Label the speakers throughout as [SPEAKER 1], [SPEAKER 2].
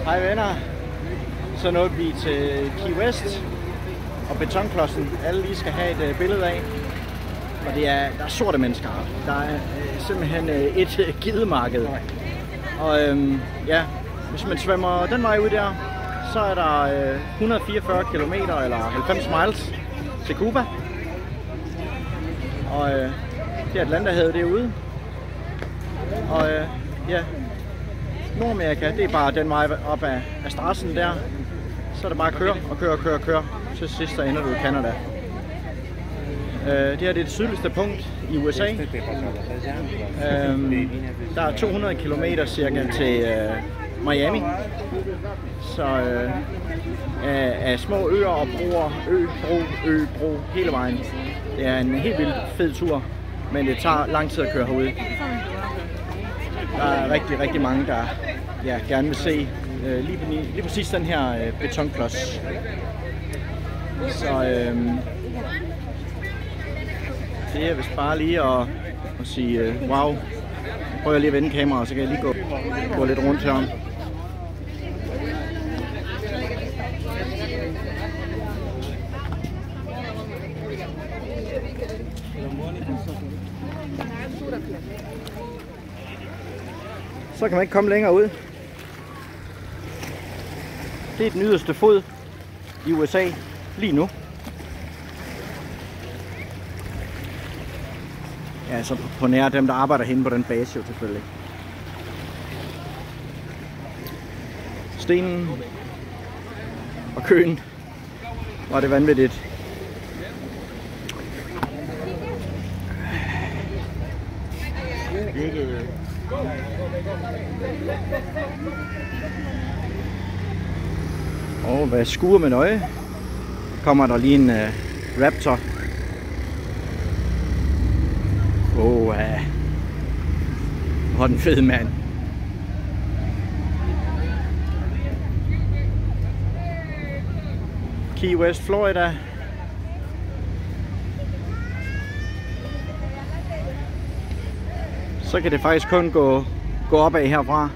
[SPEAKER 1] Hej venner. Så nåede vi til Key West og betonklodsen. Alle lige skal have et billede af. Og der er sorte mennesker. Der er simpelthen et gidemarked. Og ja, hvis man svømmer den vej ud der, så er der 144 km eller 90 miles til Cuba. Og det er Atlanterhavet derude. Og ja, Nordamerika, det er bare den vej op af strassen der. Så er det bare at køre. Til sidst så ender du i Canada. Det her det er det sydligste punkt i USA. Der er 200 km cirka til Miami. Så af små øer og broer, bro hele vejen. Det er en helt vildt fed tur, men det tager lang tid at køre herude. Der er rigtig mange, der gerne vil se lige præcis den her betonklods. Så det er vist bare lige at sige wow. Jeg prøver lige at vende kameraet, så kan jeg lige gå lidt rundt her. Så kan man ikke komme længere ud. Det er den yderste fod i USA lige nu. Ja, så på nær dem, der arbejder henne på den base jo selvfølgelig. Stenen og køen var det vanvittigt. Og hvad skuer med nøje, kommer der lige en Raptor. Hvor den fed mand. Key West, Florida. Så kan det faktisk kun gå opad herfra.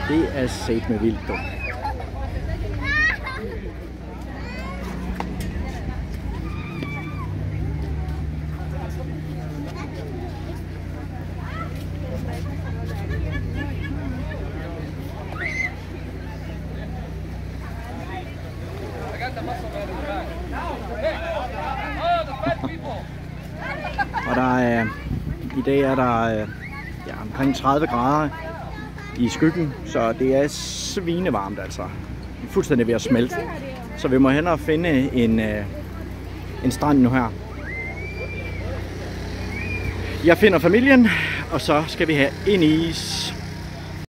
[SPEAKER 1] Det er set med vildt dumt. Og i dag er der omkring 30 grader i skyggen, så det er svinevarmt altså. Det er fuldstændig ved at smelte. Så vi må hen og finde en strand nu her. Jeg finder familien, og så skal vi have en is.